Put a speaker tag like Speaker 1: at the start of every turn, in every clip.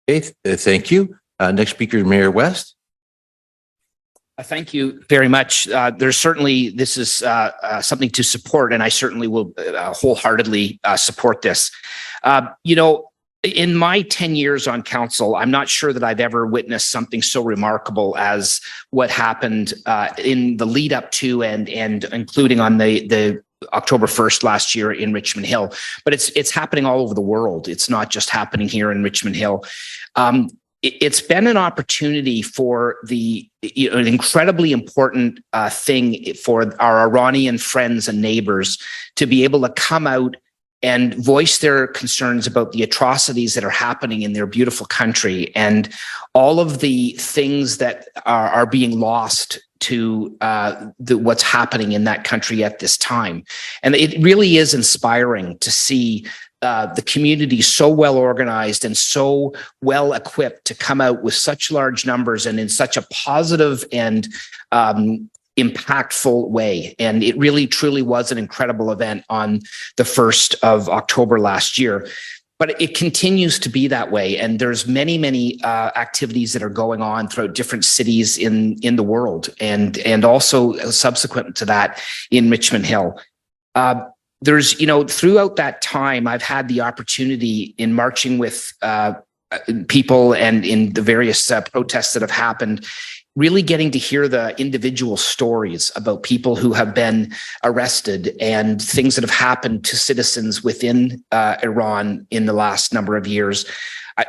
Speaker 1: Okay, thank you. Next speaker is Mayor West.
Speaker 2: Thank you very much. There's certainly, this is something to support, and I certainly will wholeheartedly support this. You know, in my 10 years on council, I'm not sure that I've ever witnessed something so remarkable as what happened in the lead up to and including on the October 1st last year in Richmond Hill. But it's happening all over the world. It's not just happening here in Richmond Hill. It's been an opportunity for an incredibly important thing for our Iranian friends and neighbors to be able to come out and voice their concerns about the atrocities that are happening in their beautiful country and all of the things that are being lost to what's happening in that country at this time. And it really is inspiring to see the community so well organized and so well equipped to come out with such large numbers and in such a positive and impactful way. And it really truly was an incredible event on the 1st of October last year. But it continues to be that way. And there's many activities that are going on throughout different cities in the world and also subsequent to that in Richmond Hill. There's, you know, throughout that time, I've had the opportunity in marching with people and in the various protests that have happened, really getting to hear the individual stories about people who have been arrested and things that have happened to citizens within Iran in the last number of years.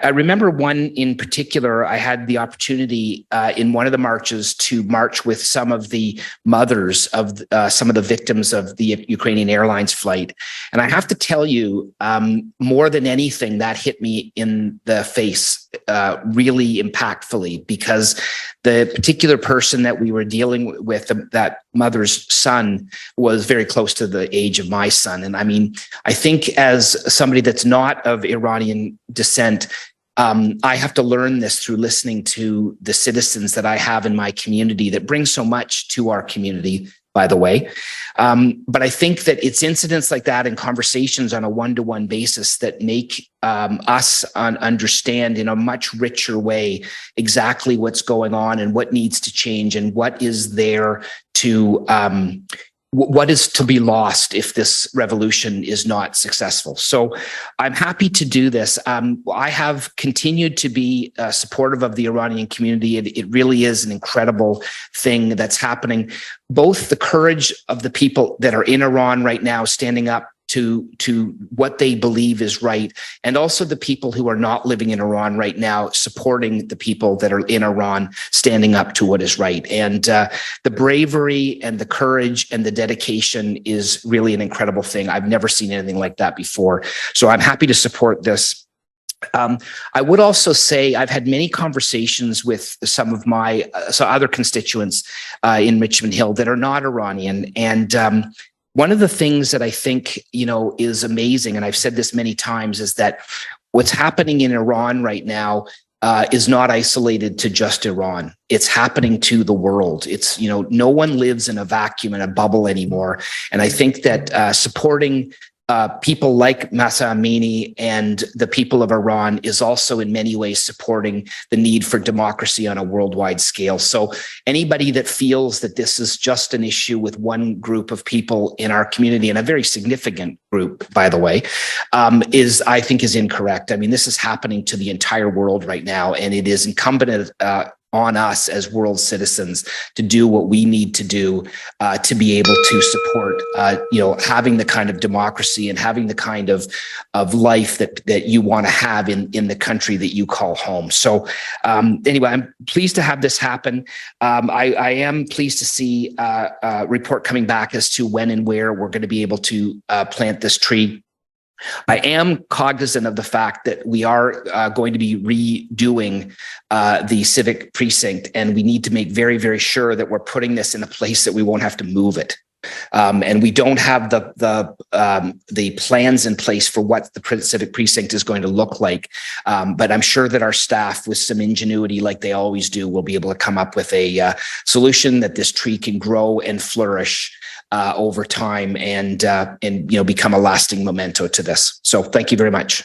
Speaker 2: I remember one in particular. I had the opportunity in one of the marches to march with some of the mothers of some of the victims of the Ukrainian Airlines flight. And I have to tell you, more than anything, that hit me in the face really impactfully, because the particular person that we were dealing with, that mother's son, was very close to the age of my son. And I mean, I think as somebody that's not of Iranian descent, I have to learn this through listening to the citizens that I have in my community that bring so much to our community, by the way. But I think that it's incidents like that and conversations on a one-to-one basis that make us understand in a much richer way exactly what's going on and what needs to change and what is there to what is to be lost if this revolution is not successful. So I'm happy to do this. I have continued to be supportive of the Iranian community. It really is an incredible thing that's happening. Both the courage of the people that are in Iran right now standing up to what they believe is right, and also the people who are not living in Iran right now supporting the people that are in Iran standing up to what is right. And the bravery and the courage and the dedication is really an incredible thing. I've never seen anything like that before. So I'm happy to support this. I would also say I've had many conversations with some of my other constituents in Richmond Hill that are not Iranian. And one of the things that I think, you know, is amazing, and I've said this many times, is that what's happening in Iran right now is not isolated to just Iran. It's happening to the world. It's, you know, no one lives in a vacuum, in a bubble anymore. And I think that supporting people like Mahsa Amini and the people of Iran is also in many ways supporting the need for democracy on a worldwide scale. So anybody that feels that this is just an issue with one group of people in our community, and a very significant group, by the way, I think is incorrect. I mean, this is happening to the entire world right now, and it is incumbent on us as world citizens to do what we need to do to be able to support, you know, having the kind of democracy and having the kind of life that you want to have in the country that you call home. So anyway, I'm pleased to have this happen. I am pleased to see a report coming back as to when and where we're going to be able to plant this tree. I am cognizant of the fact that we are going to be redoing the civic precinct, and we need to make very, very sure that we're putting this in a place that we won't have to move it. And we don't have the plans in place for what the civic precinct is going to look like. But I'm sure that our staff, with some ingenuity like they always do, will be able to come up with a solution that this tree can grow and flourish over time and you know, become a lasting memento to this. So thank you very much.